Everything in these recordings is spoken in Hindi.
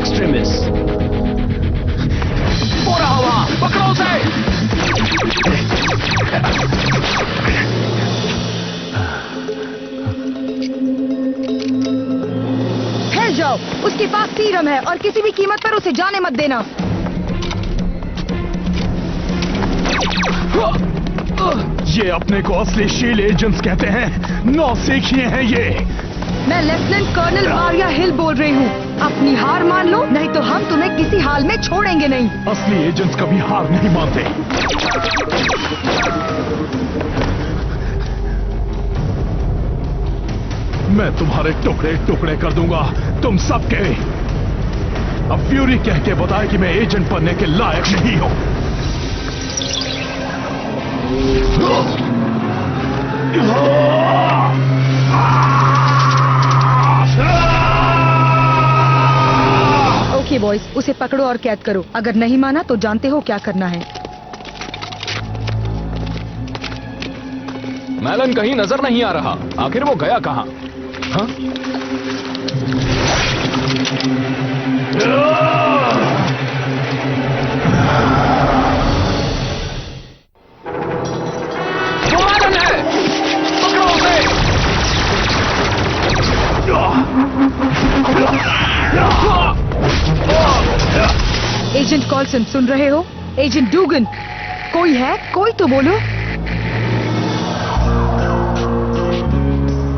एक्सट्रीमिस्ट। हो रहा वहां, पकड़ो उसे। हिल जाओ, उसके पास सीरम है और किसी भी कीमत पर उसे जाने मत देना। ये अपने को असली शील्ड एजेंट्स कहते हैं। नौसिखिए हैं ये। मैं लेफ्टिनेंट कर्नल मारिया हिल बोल रही हूँ। अपनी हार मान लो, नहीं तो हम तुम्हें किसी हाल में छोड़ेंगे नहीं। असली एजेंट्स कभी हार नहीं मानते। मैं तुम्हारे टुकड़े टुकड़े कर दूंगा, तुम सबके। अब फ्यूरी कह के बताए कि मैं एजेंट बनने के लायक नहीं हूं। ओके बॉयज, उसे पकड़ो और कैद करो। अगर नहीं माना तो जानते हो क्या करना है। मैलन कहीं नजर नहीं आ रहा। आखिर वो गया कहां? हाँ? वो मैलन है, पकड़ो उसे। एजेंट कॉल्सन, सुन रहे हो? एजेंट डूगन, कोई है? कोई तो बोलो।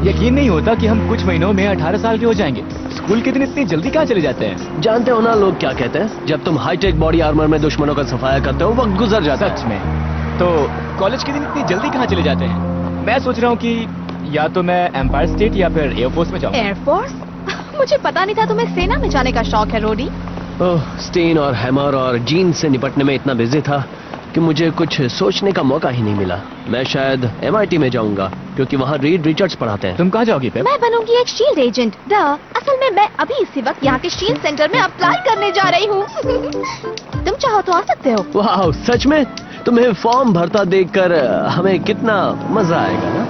यकीन नहीं होता कि हम कुछ महीनों में 18 साल के हो जाएंगे। स्कूल के दिन इतनी जल्दी कहाँ चले जाते हैं? जानते हो ना लोग क्या कहते हैं? जब तुम हाईटेक बॉडी आर्मर में दुश्मनों का सफाया करते हो, वक्त गुजर जाता है। सच में? तो कॉलेज के दिन इतनी जल्दी कहाँ चले जाते हैं? मैं सोच रहा हूँ कि या तो मैं एम्पायर स्टेट या फिर एयरफोर्स में जाऊँ। एयरफोर्स? मुझे पता नहीं था तुम्हें सेना में जाने का शौक है रोडी। ओह, स्टीन और हैमर और जीन से निपटने में इतना बिजी था कि मुझे कुछ सोचने का मौका ही नहीं मिला। मैं शायद MIT में जाऊंगा क्योंकि वहाँ रीड रिचर्ड्स पढ़ाते हैं। तुम कहाँ जाओगी पेप? मैं बनूंगी एक शील्ड एजेंट। असल में मैं अभी इसी वक्त यहाँ के शील्ड सेंटर में अप्लाई करने जा रही हूँ। तुम चाहो तो आ सकते हो। वाह, सच में? तुम्हें फॉर्म भरता देखकर हमें कितना मजा आएगा ना।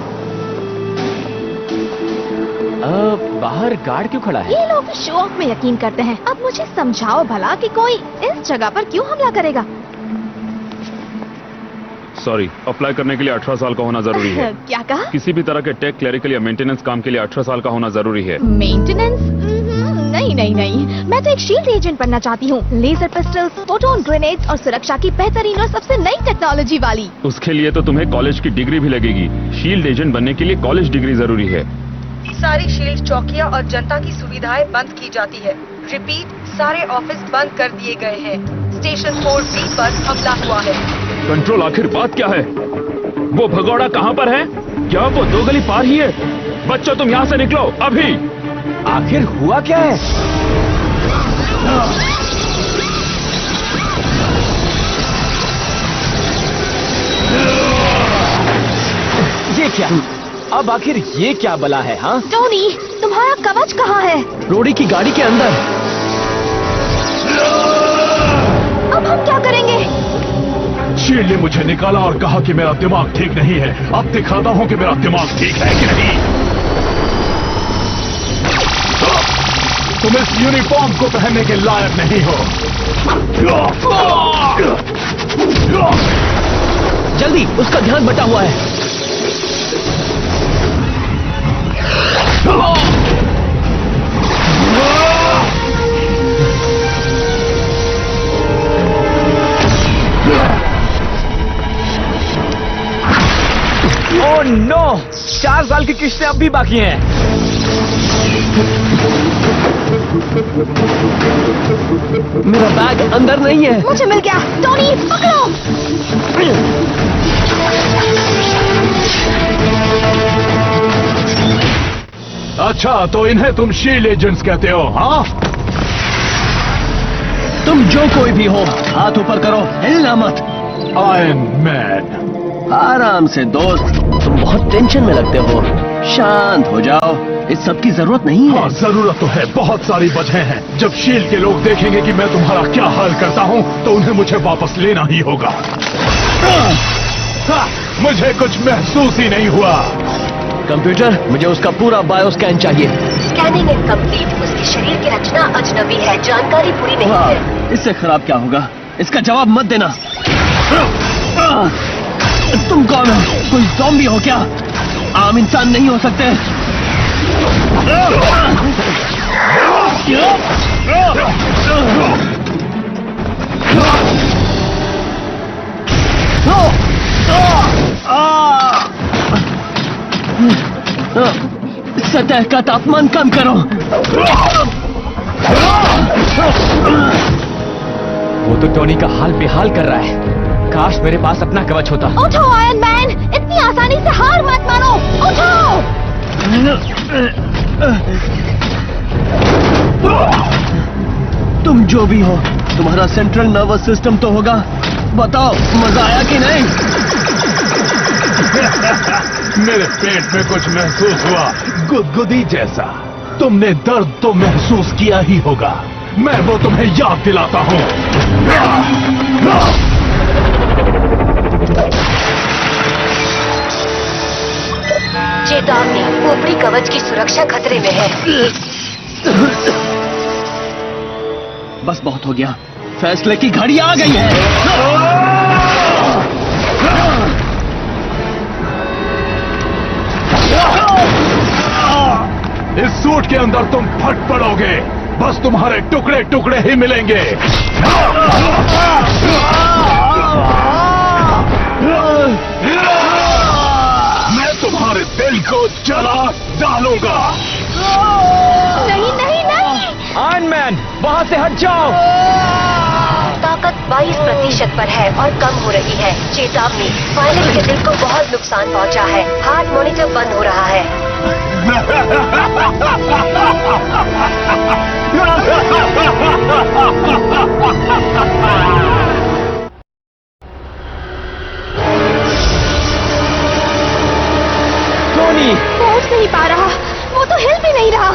बाहर गार्ड क्यों खड़ा है? ये लोग शो ऑफ में यकीन करते हैं। अब मुझे समझाओ भला कि कोई इस जगह पर क्यों हमला करेगा। सॉरी, अप्लाई करने के लिए 18 साल का होना जरूरी है। क्या कहा? किसी भी तरह के टेक, क्लरिकल या मेंटेनेंस काम के लिए 18 साल का होना जरूरी है। मेंटेनेंस? नहीं नहीं नहीं, मैं तो एक शील्ड एजेंट बनना चाहती हूँ। लेजर पिस्टल्स, फोटोन ग्रेनेड्स और सुरक्षा की बेहतरीन और सबसे नई टेक्नोलॉजी वाली। उसके लिए तो तुम्हें कॉलेज की डिग्री भी लगेगी। शील्ड एजेंट बनने के लिए कॉलेज डिग्री जरूरी है। सारी शील्ड चौकियां और जनता की सुविधाएं बंद की जाती है। रिपीट, सारे ऑफिस बंद कर दिए गए हैं। स्टेशन 4B पर हमला हुआ है। कंट्रोल, आखिर बात क्या है? वो भगौड़ा कहाँ पर है? क्या वो 2 गली पार ही है? बच्चों, तुम यहाँ से निकलो अभी। आखिर हुआ क्या है? ये क्या? अब आखिर ये क्या बला है? हाँ टोनी, तुम्हारा कवच कहाँ है? रोडी की गाड़ी के अंदर। अब हम क्या करेंगे? शील्ड ने मुझे निकाला और कहा कि मेरा दिमाग ठीक नहीं है। अब दिखाता हूं कि मेरा दिमाग ठीक है कि नहीं। तुम इस यूनिफॉर्म को पहनने के लायक नहीं हो। जल्दी, उसका ध्यान बटा हुआ है। Oh no! 4 साल की किस्तें अब भी बाकी हैं। मेरा बैग अंदर नहीं है। मुझे मिल गया। टोनी, पकड़ो। अच्छा, तो इन्हें तुम शील्ड एजेंट्स कहते हो, हाँ? तुम जो कोई भी हो, हाथ ऊपर करो, हिलना मत। Iron man. आराम से दोस्त, तुम बहुत टेंशन में लगते हो। शांत हो जाओ, इस सब की जरूरत नहीं है। हाँ, जरूरत तो है। बहुत सारी वजह हैं। जब शील्ड के लोग देखेंगे कि मैं तुम्हारा क्या हाल करता हूँ, तो उन्हें मुझे वापस लेना ही होगा। मुझे कुछ महसूस ही नहीं हुआ। कंप्यूटर, मुझे उसका पूरा बायो स्कैन चाहिए। Scanning incomplete. उसके शरीर की रचना अजनबी है, जानकारी पूरी नहीं है। इससे खराब क्या होगा? इसका जवाब मत देना। तुम कौन हो? कोई ज़ॉम्बी हो क्या? आम इंसान नहीं हो सकते। सतह का तापमान कम करो। वो तो टोनी का हाल बेहाल कर रहा है। काश मेरे पास अपना कवच होता। उठो आयरन मैन, इतनी आसानी से हार मत मानो। उठो। तुम जो भी हो, तुम्हारा सेंट्रल नर्वस सिस्टम तो होगा। बताओ, मजा आया कि नहीं? मेरे पेट में कुछ महसूस हुआ, गुदगुदी जैसा। तुमने दर्द तो महसूस किया ही होगा, मैं वो तुम्हें याद दिलाता हूं। चेतावनी, ऊपरी कवच की सुरक्षा खतरे में है। बस बहुत हो गया, फैसले की घड़ी आ गई है। इस सूट के अंदर तुम फट पड़ोगे, बस तुम्हारे टुकड़े टुकड़े ही मिलेंगे। मैं तुम्हारे दिल को जला डालूंगा। नहीं नहीं नहीं। आयरन मैन, वहां से हट जाओ। ताकत 22% पर है और कम हो रही है। चेतावनी, पायलट के दिल को बहुत नुकसान पहुंचा है। हार्ट मॉनिटर बंद हो रहा है। टोनी, पहुंच नहीं पा रहा, वो तो हिल भी नहीं रहा।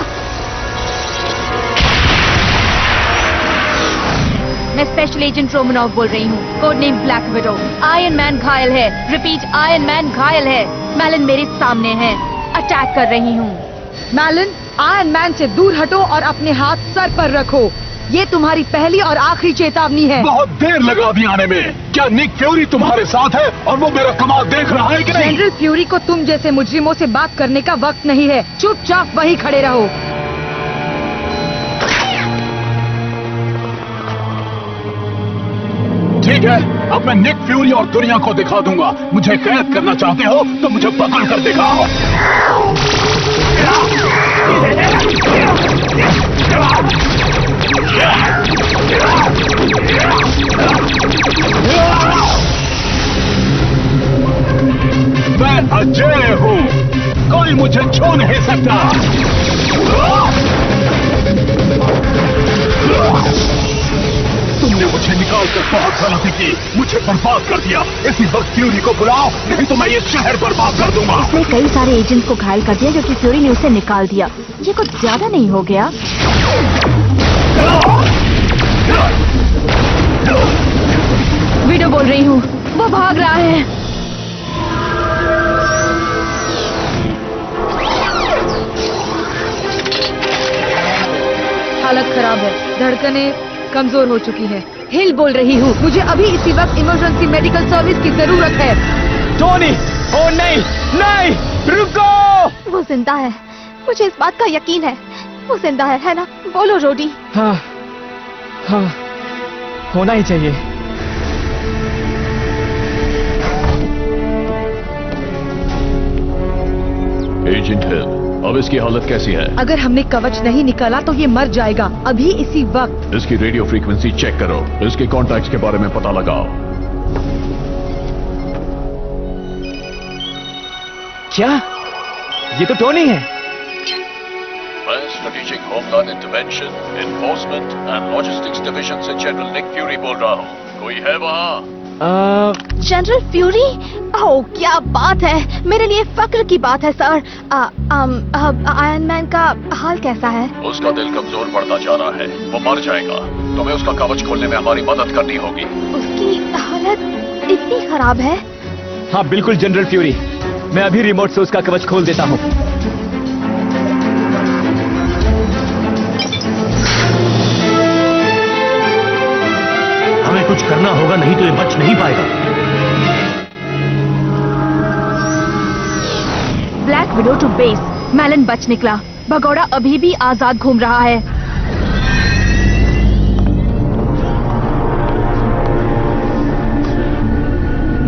मैं स्पेशल एजेंट रोमनोव बोल रही हूँ, code name black window. Iron man घायल है। रिपीट, आयरन मैन घायल है। मैलन मेरे सामने है, अटैक कर रही हूँ। मैलन, आयरन मैन से दूर हटो और अपने हाथ सर पर रखो। ये तुम्हारी पहली और आखिरी चेतावनी है। बहुत देर लगा अभी आने में। क्या निक फ्यूरी तुम्हारे साथ है और वो मेरा कमाल देख रहा है कि नहीं? जनरल फ्यूरी को तुम जैसे मुजरिमों से बात करने का वक्त नहीं है। चुपचाप वहीं खड़े रहो। ठीक है, अब मैं निक फ्यूरी और दुनिया को दिखा दूंगा। मुझे कैद करना चाहते हो तो मुझे पकड़ कर दिखाओ। मैं अजय हूँ, कोई मुझे छू नहीं सकता। तुमने मुझे निकाल कर बहुत गलती की, मुझे बर्बाद कर दिया। इसी वक्त फ्यूरी को बुलाओ, नहीं तो मैं ये शहर बर्बाद कर दूंगा। उसने कई सारे एजेंट्स को घायल कर दिया, जबकि फ्यूरी ने उसे निकाल दिया। ये कुछ ज्यादा नहीं हो गया? विडो बोल रही हूँ, वो भाग रहा है। हालत खराब है, धड़कनें कमजोर हो चुकी है। हिल बोल रही हूँ, मुझे अभी इसी वक्त इमरजेंसी मेडिकल सर्विस की जरूरत है। टोनी, ओ नहीं, नहीं, रुको। वो जिंदा है, मुझे इस बात का यकीन है। वो जिंदा है ना? बोलो रोडी। हाँ, हाँ, होना ही चाहिए। एजेंट हिल, अब इसकी हालत कैसी है? अगर हमने कवच नहीं निकाला तो ये मर जाएगा, अभी इसी वक्त। इसकी रेडियो फ्रीक्वेंसी चेक करो, इसके कॉन्टैक्ट्स के बारे में पता लगाओ। क्या? ये तो टोनी है। मैं strategic homeland intervention, enforcement and logistics division से जनरल निक फ्यूरी बोल रहा हूँ। कोई है वहाँ? General fury? ओह, क्या बात है, मेरे लिए फक्र की बात है सर। आयरन मैन का हाल कैसा है? उसका दिल कमजोर पड़ता जा रहा है, वो मर जाएगा। तुम्हें उसका कवच खोलने में हमारी मदद करनी होगी। उसकी हालत इतनी खराब है? हाँ बिल्कुल जनरल फ्यूरी, मैं अभी रिमोट से उसका कवच खोल देता हूँ। करना होगा, नहीं तो ये बच नहीं पाएगा। Black widow to base. मैलन बच निकला। भगोड़ा अभी भी आजाद घूम रहा है।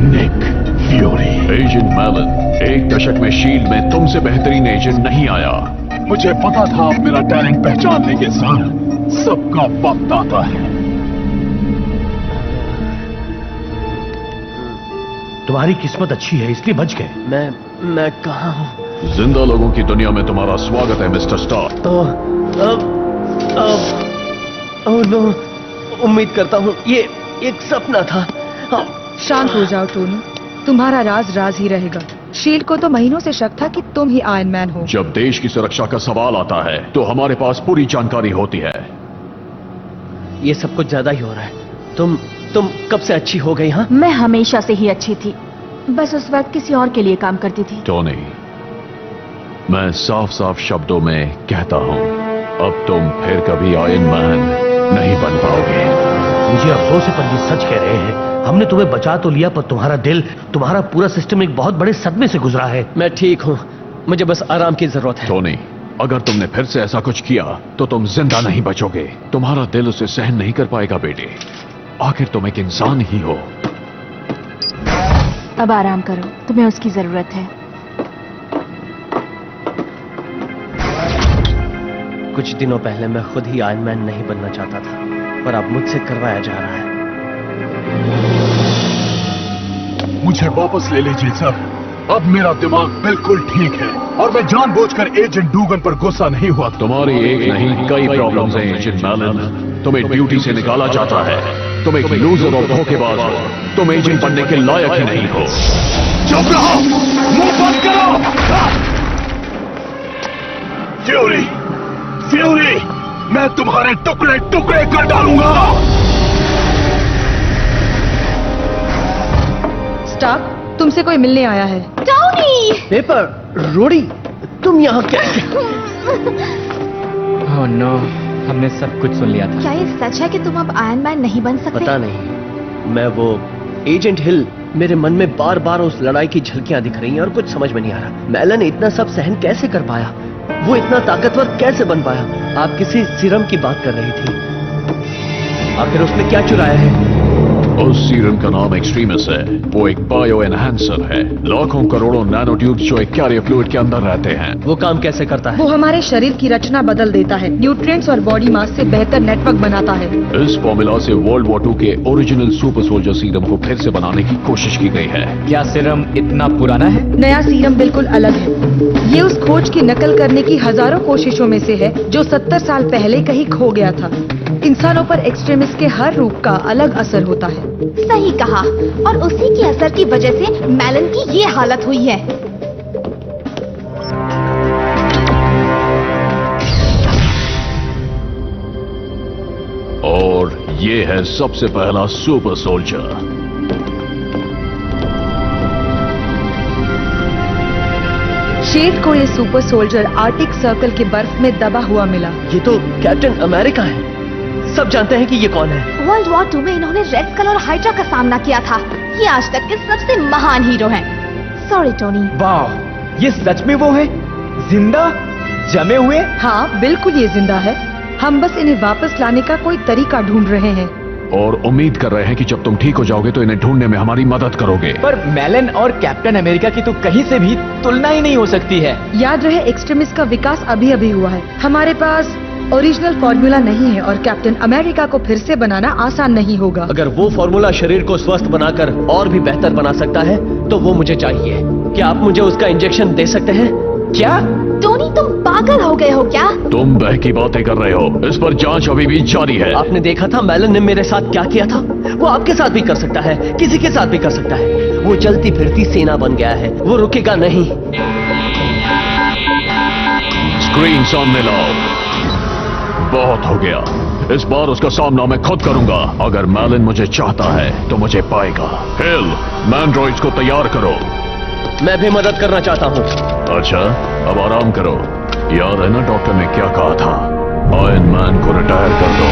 Nick Fury. एजेंट मैलन, एक दशक में शील्ड में तुमसे बेहतरीन एजेंट नहीं आया। मुझे पता था आप मेरा टैलेंट पहचान लेंगे सर। सबका वक्त आता है। तुम्हारी किस्मत अच्छी है इसलिए बच गए। मैं कहाँ हूँ? जिंदा लोगों की दुनिया में तुम्हारा स्वागत है मिस्टर स्टार्क। ओह नो, उम्मीद करता हूँ ये एक सपना था। शांत हो जाओ टोनी, तुम्हारा राज राज ही रहेगा। शील्ड को तो महीनों से शक था कि तुम ही आयरन मैन हो। जब देश की सुरक्षा का सवाल आता है तो हमारे पास पूरी जानकारी होती है। ये सब कुछ ज्यादा ही हो रहा है। तुम कब से अच्छी हो गई? हाँ, मैं हमेशा से ही अच्छी थी, बस उस वक्त किसी और के लिए काम करती थी। टोनी, मैं साफ साफ शब्दों में कहता हूँ, अब तुम फिर कभी आयरन मैन नहीं बन पाओगे। मुझे अफसोस है पंडित, सच कह रहे हैं। हमने तुम्हें बचा तो लिया, पर तुम्हारा दिल, तुम्हारा पूरा सिस्टम एक बहुत बड़े सदमे से गुजरा है। मैं ठीक हूँ, मुझे बस आराम की जरूरत है। टोनी, अगर तुमने फिर से ऐसा कुछ किया तो तुम जिंदा नहीं बचोगे। तुम्हारा दिल उसे सहन नहीं कर पाएगा बेटे। आखिर तुम एक इंसान ही हो। अब आराम करो, तुम्हें उसकी जरूरत है। कुछ दिनों पहले मैं खुद ही आयरन मैन नहीं बनना चाहता था, पर अब मुझसे करवाया जा रहा है। मुझे वापस ले लीजिए सर। अब मेरा दिमाग बिल्कुल ठीक है और मैं जानबूझकर एजेंट डूगन पर गुस्सा नहीं हुआ। तुम्हारी एक नहीं कई प्रॉब्लम्स हैं एजेंट मैलन। तुम्हें ड्यूटी से निकाला जाता है। तुम एक लूजर और धोखेबाज हो। तुम एजेंट बनने के लायक ही नहीं हो। चुप रहो, मुंह बंद करो। फ्यूरी, फ्यूरी, मैं तुम्हारे टुकड़े टुकड़े कर डालूंगा। स्टार्क, तुमसे कोई मिलने आया है। टोनी! पेपर, रोड़ी, तुम यहाँ कैसे? ओह नो, हमने सब कुछ सुन लिया था। क्या ये सच है कि तुम अब आयरन मैन नहीं बन सकते? पता नहीं, मैं वो एजेंट हिल, मेरे मन में बार बार उस लड़ाई की झलकियां दिख रही हैं और कुछ समझ में नहीं आ रहा। मैलन इतना सब सहन कैसे कर पाया? वो इतना ताकतवर कैसे बन पाया? आप किसी सीरम की बात कर रही थी, आखिर उसने क्या चुराया है? उस सीरम का नाम एक्सट्रीमिस है। वो एक बायो एनहांसर है। लाखों करोड़ों नैनो ट्यूब्स जो एक कैरियर फ्लूइड के अंदर रहते हैं। वो काम कैसे करता है? वो हमारे शरीर की रचना बदल देता है, न्यूट्रिएंट्स और बॉडी मास से बेहतर नेटवर्क बनाता है। इस फॉर्मूला से वर्ल्ड वॉर 2 के ओरिजिनल सुपर सोल्जर सीरम को फिर से बनाने की कोशिश की गई है। क्या सीरम इतना पुराना है? नया सीरम बिल्कुल अलग है। ये उस खोज की नकल करने की हजारों कोशिशों में से है जो 70 साल पहले कहीं खो गया था। इंसानों पर एक्सट्रीमिस के हर रूप का अलग असर होता है। सही कहा, और उसी के असर की वजह से मैलन की ये हालत हुई है। और ये है सबसे पहला सुपर सोल्जर। शील्ड को ये सुपर सोल्जर आर्टिक सर्कल के बर्फ में दबा हुआ मिला। ये तो कैप्टन अमेरिका है। सब जानते हैं कि ये कौन है। वर्ल्ड वॉर 2 में इन्होंने रेड स्कल और हाइड्रा का सामना किया था। ये आज तक के सबसे महान हीरो हैं। Sorry Tony. वाह, ये सच में वो है? जिंदा जमे हुए? हाँ बिल्कुल, ये जिंदा है। हम बस इन्हें वापस लाने का कोई तरीका ढूंढ रहे हैं। और उम्मीद कर रहे हैं कि जब तुम ठीक हो जाओगे तो इन्हें ढूंढने में हमारी मदद करोगे। पर मैलन और कैप्टन अमेरिका की तो कहीं से भी तुलना ही नहीं हो सकती है। याद रहे, एक्सट्रीमिस का विकास अभी अभी हुआ है। हमारे पास ओरिजिनल फॉर्मूला नहीं है और कैप्टन अमेरिका को फिर से बनाना आसान नहीं होगा। अगर वो फॉर्मूला शरीर को स्वस्थ बनाकर और भी बेहतर बना सकता है तो वो मुझे चाहिए। क्या आप मुझे उसका इंजेक्शन दे सकते हैं? क्या? टोनी, तुम पागल हो गए हो क्या? तुम बह की बातें कर रहे हो। इस पर जांच अभी भी जारी है। आपने देखा था मैलन ने मेरे साथ क्या किया था? वो आपके साथ भी कर सकता है, किसी के साथ भी कर सकता है। वो चलती फिरती सेना बन गया है, वो रुकेगा नहीं। स्क्रीन सामने लाओ। बहुत हो गया। इस बार उसका सामना मैं खुद करूंगा। अगर मैलन मुझे चाहता है तो मुझे पाएगा। हिल, मैंड्रॉइड्स को तैयार करो। मैं भी मदद करना चाहता हूँ। अच्छा, अब आराम करो। याद है ना डॉक्टर ने क्या कहा था? आयरन मैन को रिटायर कर दो।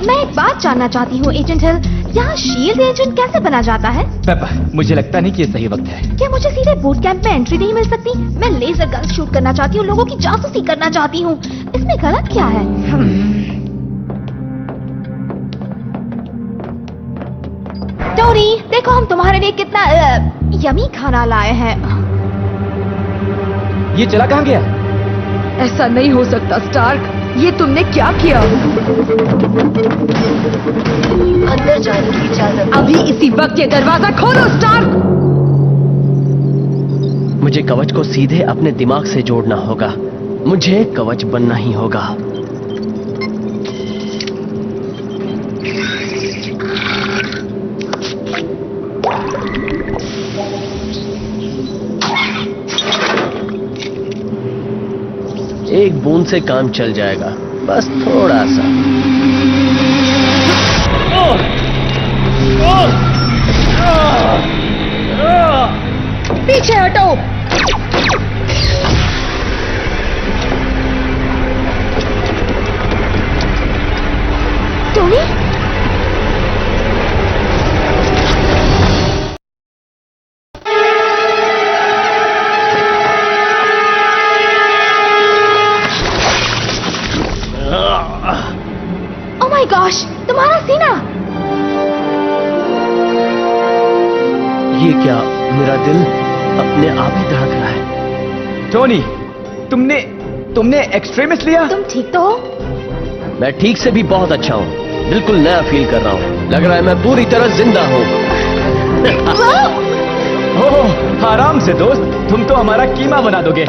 मैं एक बात जानना चाहती हूँ एजेंट हिल, यहाँ शील्ड एजेंट कैसे बना जाता है? पेपर, मुझे लगता नहीं कि ये सही वक्त है। क्या मुझे सीधे बूट कैंप में एंट्री नहीं मिल सकती? मैं लेजर गन शूट करना चाहती हूँ, लोगों की जासूसी करना चाहती हूँ। इसमें गलत क्या है? टोनी, देखो हम तुम्हारे लिए कितना यमी खाना लाए हैं। ये चला कहाँ गया? ऐसा नहीं हो सकता स्टार्क, ये तुमने क्या किया? अंदर जाने की इजाजत। अभी इसी वक्त ये दरवाजा खोलो स्टार्क। मुझे कवच को सीधे अपने दिमाग से जोड़ना होगा। मुझे कवच बनना ही होगा। एक बूंद से काम चल जाएगा, बस थोड़ा सा। पीछे हटो। टोनी, ओह माय गॉश, तुम्हारा सीना। ये क्या, मेरा दिल अपने आप ही धड़क रहा है। टोनी, तुमने एक्सट्रीमिस्ट लिया? तुम ठीक तो हो? मैं ठीक से भी बहुत अच्छा हूँ, बिल्कुल नया फील कर रहा हूँ। लग रहा है मैं पूरी तरह जिंदा हूँ। ओह, आराम से दोस्त, तुम तो हमारा कीमा बना दोगे।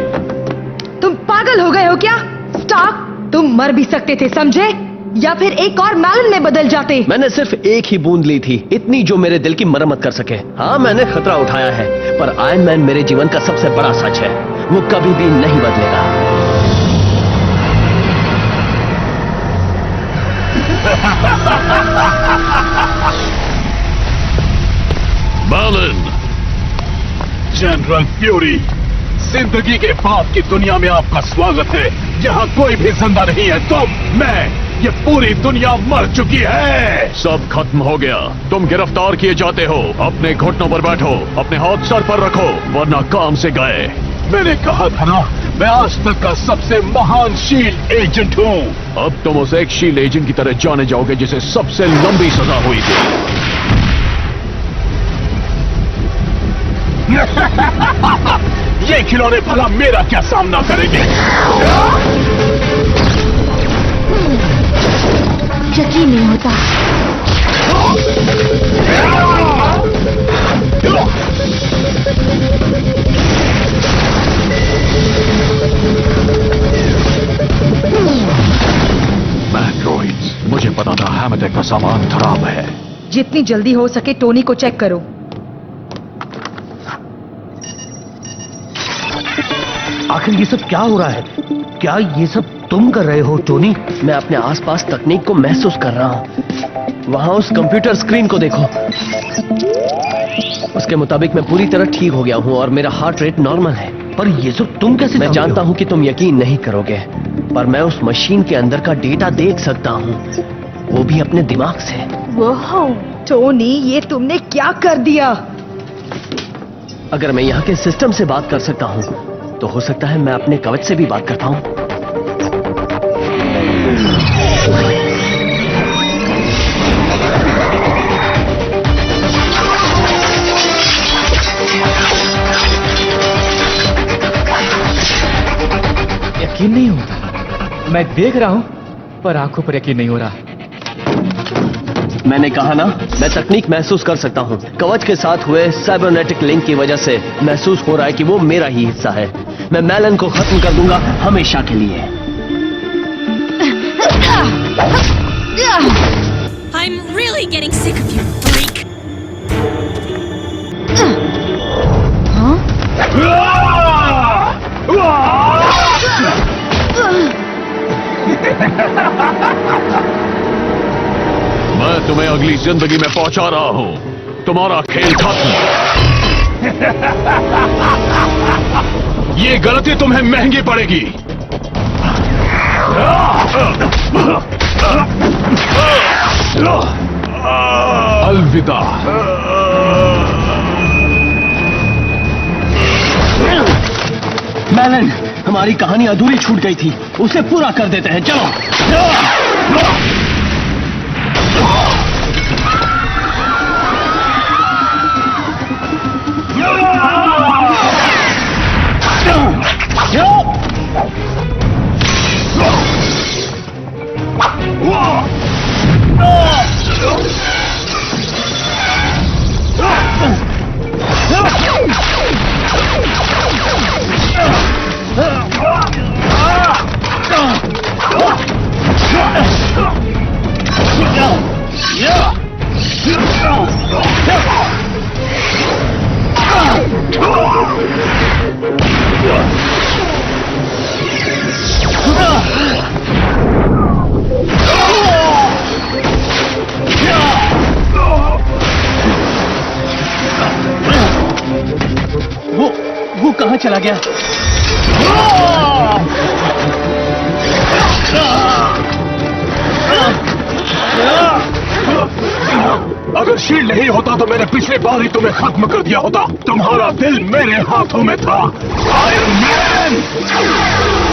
तुम पागल हो गए हो क्या स्टार्क? तुम मर भी सकते थे, समझे? या फिर एक और मैलन में बदल जाते। मैंने सिर्फ एक ही बूंद ली थी, इतनी जो मेरे दिल की मरम्मत कर सके। हाँ, मैंने खतरा उठाया है, पर आयरन मैन मेरे जीवन का सबसे बड़ा सच है। वो कभी भी नहीं बदलेगा। मैलन, जनरल फ्यूरी, जिंदगी के बाद की दुनिया में आपका स्वागत है। यहाँ कोई भी जिंदा नहीं है। मैं, ये पूरी दुनिया मर चुकी है। सब खत्म हो गया। तुम गिरफ्तार किए जाते हो। अपने घुटनों पर बैठो, अपने हाथ सर पर रखो, वरना काम से गए। मैंने कहा था ना, मैं आज तक का सबसे महान शील्ड एजेंट हूँ। अब तुम उस एक शील्ड एजेंट की तरह जाने जाओगे जिसे सबसे लंबी सजा हुई थी। ये खिलौने भला मेरा क्या सामना करेंगे? यकीन नहीं होता। मैंड्रॉइड्स, मुझे पता था हैमटेक का सामान खराब है। जितनी जल्दी हो सके टोनी को चेक करो। आखिर ये सब क्या हो रहा है? क्या ये सब तुम कर रहे हो टोनी? मैं अपने आसपास तकनीक को महसूस कर रहा हूँ। वहां उस कंप्यूटर स्क्रीन को देखो। उसके मुताबिक मैं पूरी तरह ठीक हो गया हूँ और मेरा हार्ट रेट नॉर्मल है। पर ये सब तुम कैसे? मैं जानता हूँ कि तुम यकीन नहीं करोगे, पर मैं उस मशीन के अंदर का डेटा देख सकता हूँ, वो भी अपने दिमाग से। वो टोनी, ये तुमने क्या कर दिया? अगर मैं यहाँ के सिस्टम से बात कर सकता हूँ, तो हो सकता है मैं अपने कवच से भी बात करता हूँ। यकीन नहीं होता। मैं देख रहा हूँ, पर आंखों पर यकीन नहीं हो रहा। मैंने कहा ना, मैं तकनीक महसूस कर सकता हूँ। कवच के साथ हुए साइबरनेटिक लिंक की वजह से महसूस हो रहा है कि वो मेरा ही हिस्सा है। मैं मैलन को खत्म कर दूंगा हमेशा के लिए। I'm really getting sick of you, freak. मैं तुम्हें अगली जिंदगी में पहुंचा रहा हूं। तुम्हारा खेल खत्म। ये गलती तुम्हें महंगी पड़ेगी। अलविदा। मैलन, हमारी कहानी अधूरी छूट गई थी, उसे पूरा कर देते हैं, चलो। वो कहाँ चला गया? अगर शील्ड नहीं होता तो मैंने पिछली बार ही तुम्हें खत्म कर दिया होता। तुम्हारा दिल मेरे हाथों में था, आयरन मैन।